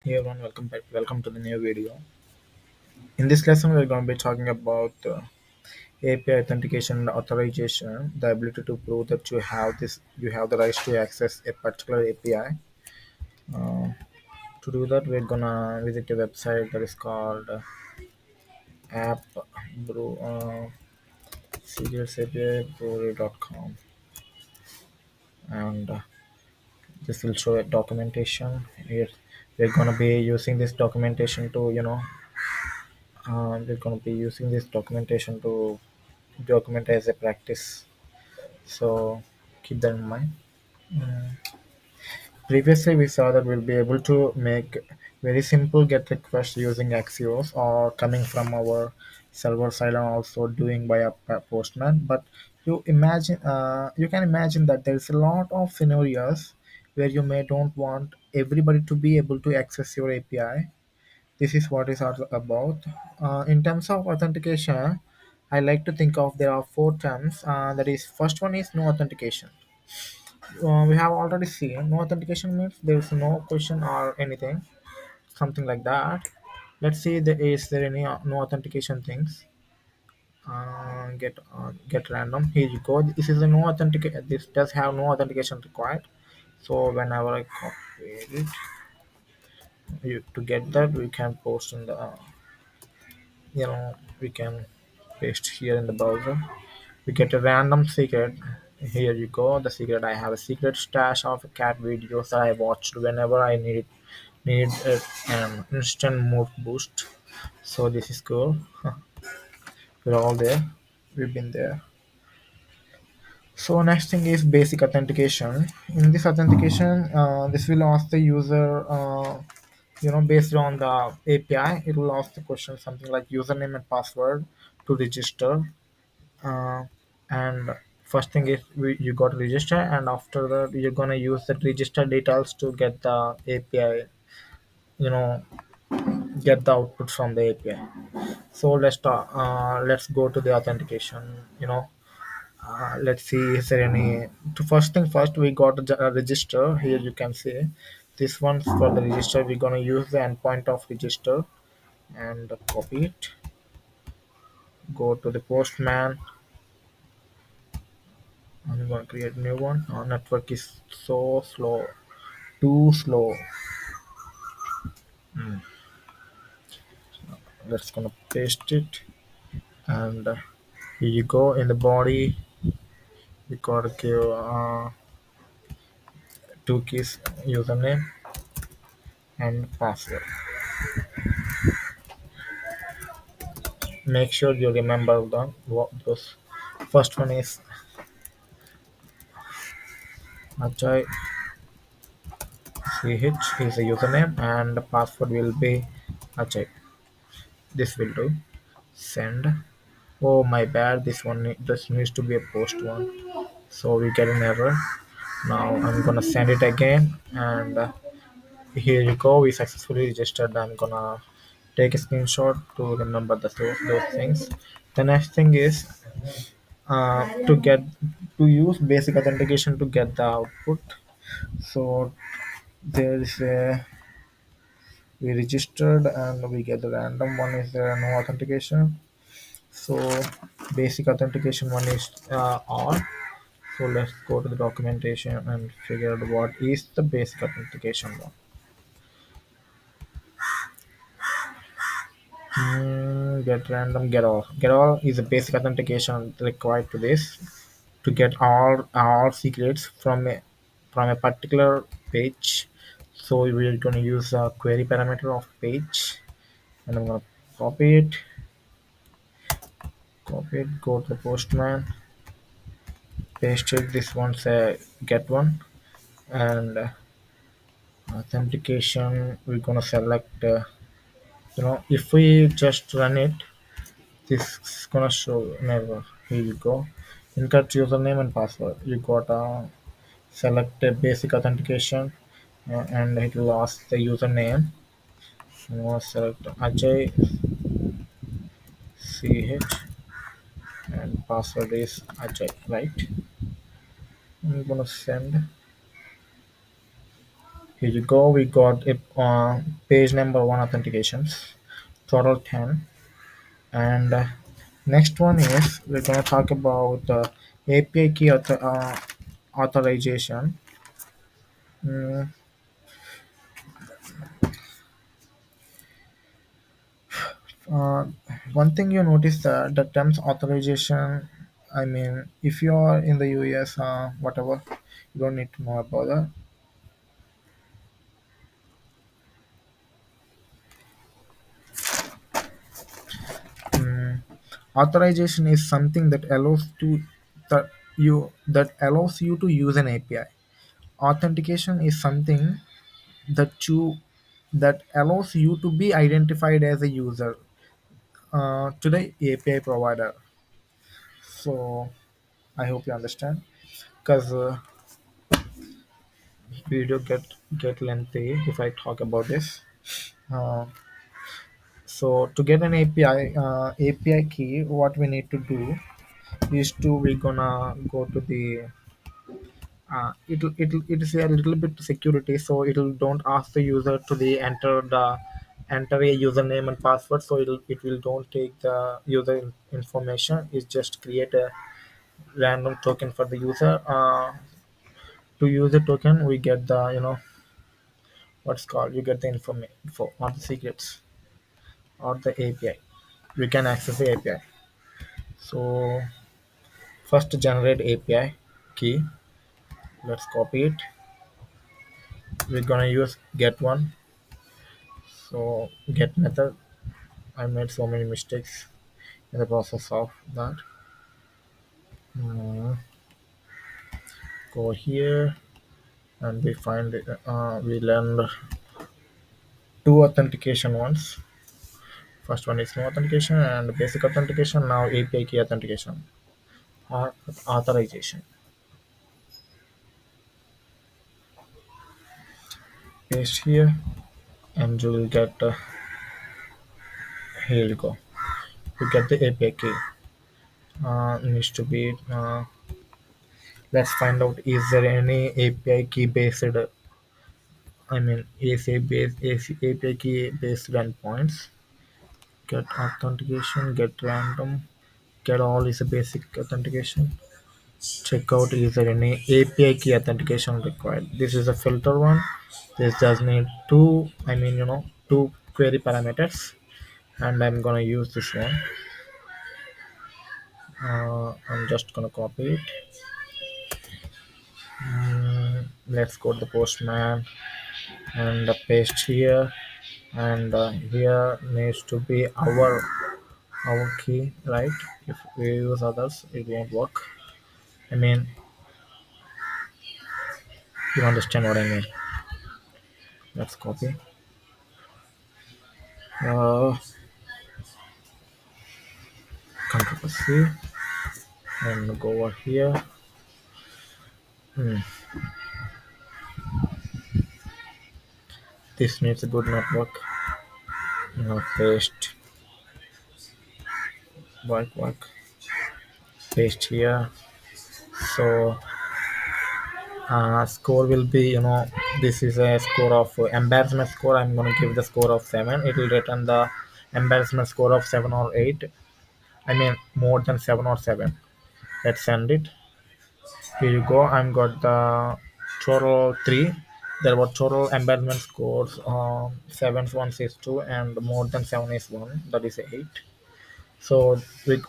Hey everyone, welcome back. Welcome to the new video. In this lesson, we're going to be talking about API authentication and authorization, the ability to prove that you have the right to access a particular API. Uh, to do that, we're gonna visit a website that is called app brew secrets API brewery.com, and this will show a documentation. Here, we're gonna be using this documentation to we're gonna be using this documentation to document as a practice. So keep that in mind. Previously, we saw that we'll be able to make very simple GET requests using Axios or coming from our server side and also doing by a Postman. But you can imagine that there's a lot of scenarios where you may don't want everybody to be able to access your API. This is what is all about. In terms of authentication, I like to think of there are four terms. That is, first one is no authentication. We have already seen no authentication means there is no question or anything, something like that. Let's see is there any no authentication things. Get random. Here you go. This is a no authentic. This does have no authentication required. So whenever I copy it, to get that we can post in the we can paste here in the browser. We get a random secret. Here you go, the secret. I have a secret stash of cat videos that I watched whenever I need an instant mood boost. So this is cool. We're all there. We've been there. So next thing is basic authentication. In this authentication, this will ask the user, based on the API, it will ask the question something like username and password to register. Uh, and first thing is you got to register, and after that you're gonna use the register details to get the API. You know, get the output from the API. So let's go to the authentication. Let's see, is there any to first thing first we got a register. Here you can see this one's for the register. We're gonna use the endpoint of register and copy it. Go to the postman. I'm gonna create a new one. Our network is so slow, too slow. Let's gonna paste it, and here you go. In the body we gotta give two keys, username and password. Make sure you remember the what those. First one is Ajay CH is a username and the password will be Ajay. This will do. Send. Oh my bad, this needs to be a post one. So we get an error. Now I'm gonna send it again, and here you go. We successfully registered. I'm gonna take a screenshot to remember those things. The next thing is to use basic authentication to get the output. So there is a we registered and we get the random one is there no authentication. So basic authentication one is on. So let's go to the documentation and figure out what is the basic authentication one. Get random get all is a basic authentication required to this to get all secrets from a particular page. So we're going to use a query parameter of page, and I'm going to copy it go to the postman, paste it. This one's a get one, and authentication we're going to select if we just run it, this is gonna show never. Here you go. Incorrect username and password. You gotta select a basic authentication, and it will ask the username. You want to select Ajay CH and password is Ajay, right? I'm gonna send. Here you go. We got a page number one authentications, total 10. And next one is we're gonna talk about API key authorization. Mm, uh, One thing you notice that the terms authorization. I mean, if you are in the US, whatever, you don't need to know about that. Mm, Authorization is something that allows you to use an API. Authentication is something that allows you to be identified as a user to the API provider. So I hope you understand, because video get lengthy if I talk about this. Uh, so to get an API key, what we need to do is to we're gonna go to the it is a little bit security, so it'll don't ask the user to enter a username and password, so it will don't take the user information. It's just create a random token for the user. To use the token, we get the what's called, you get the information for or the secrets or the API. We can access the API. So first generate API key. Let's copy it. We're gonna use get one. So get method. I made so many mistakes in the process of that. Mm, Go here and we find we learned two authentication ones. First one is no authentication and basic authentication. Now API key authentication or authorization. Paste here and you will get here you go. You get the API key. Needs to be. Let's find out, is there any API key based. I mean API key based endpoints. Get authentication. Get random. Get all is a basic authentication. Check out, is there any API key authentication required. This is a filter one. This does need two query parameters, and I'm gonna use this one. I'm just gonna copy it. Let's go to the postman and paste here, and here needs to be our key, right? If we use others, it won't work. I mean, you understand what I mean. Let's copy. Uh, Control C and go over here. Hmm. This needs a good network. Paste, work, paste here. So score will be, this is a score of embarrassment score. I'm going to give the score of 7. It will return the embarrassment score of 7 or 8. I mean more than 7 or 7. Let's send it. Here you go. I'm got the total 3. There were total embarrassment scores 7 1 is 2 and more than 7 is 1, that is 8. So we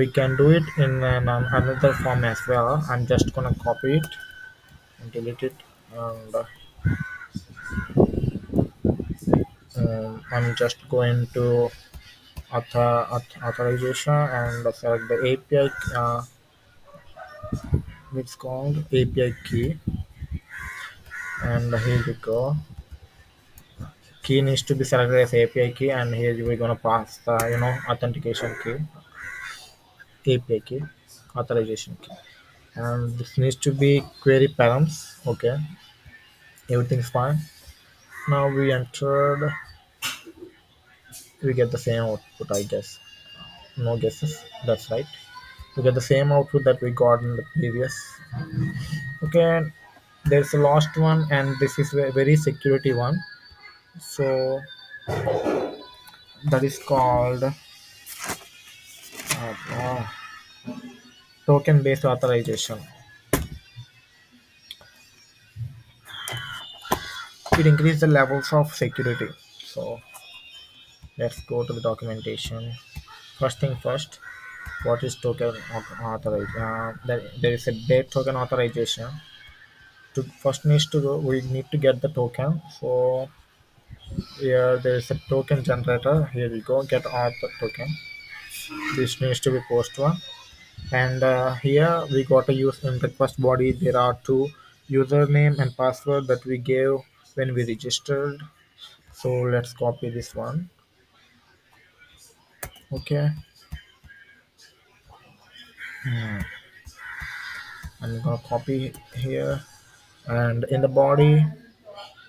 can do it in another form as well. I'm just gonna copy it and delete it, and I'm just going to authorization and select the API. It's called API key, and here we go. Key needs to be selected as API key, and here we're gonna pass the authentication key, API key, authorization key, and this needs to be query params. Okay, everything's fine. Now we entered, we get the same output, I guess. No guesses. That's right. We get the same output that we got in the previous. Okay. There's the last one, and this is a very security one. So that is called token based authorization. It increases the levels of security. So let's go to the documentation. First thing first, what is token authorized? There is a date token authorization. To first needs to go, we need to get the token. So here there is a token generator. Here we go, get auth token. This needs to be post one. And here we got to use in request body. There are two username and password that we gave when we registered. So let's copy this one. Okay, I'm gonna copy here, and in the body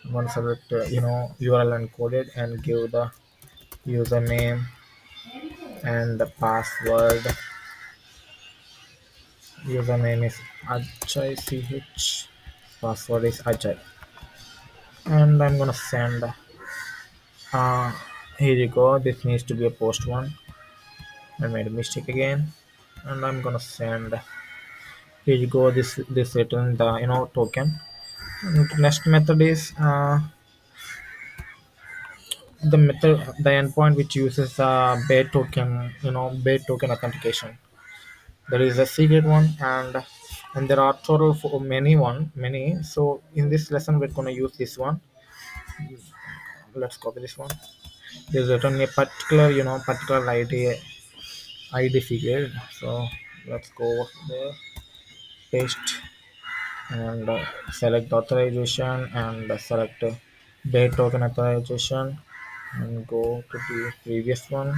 I'm gonna select URL encoded and give the username and the password. Username is Ajay CH, password is Ajay, and I'm gonna send. Uh, Here you go. This needs to be a post one. I made a mistake again, and I'm gonna send. Here you go. This return the token. And next method is the endpoint which uses bait token. Bait token authentication. There is a secret one, and there are total for many. So in this lesson we're gonna use this one. Let's copy this one. There's written a particular ID figure. So let's go there, paste, and select authorization, and select date token authorization, and go to the previous one.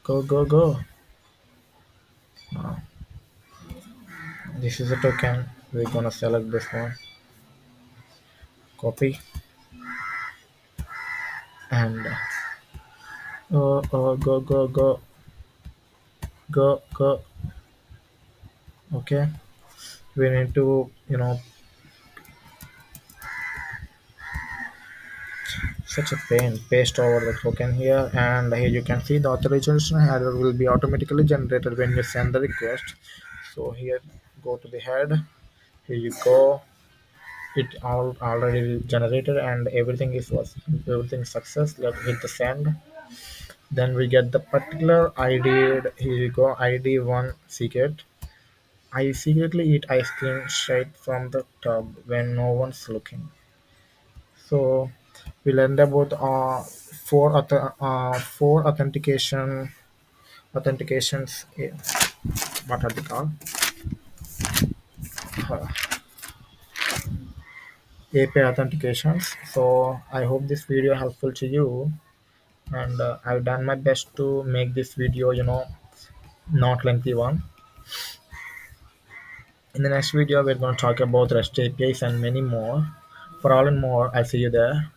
Go. Now this is a token. We're gonna select this one, copy, and go. Okay, we need to such a pain, paste over the token here, and here you can see the authorization header will be automatically generated when you send the request. So here, go to the head. Here you go. It all already generated, and everything success. Let's hit the send. Then we get the particular ID. Here you go, ID one secret. I secretly eat ice cream straight from the tub when no one's looking. So we learned about four authentications. What are they called? API authentications. So I hope this video helpful to you, and I've done my best to make this video not lengthy one. In the next video we're going to talk about REST APIs and many more. For all and more, I'll see you there.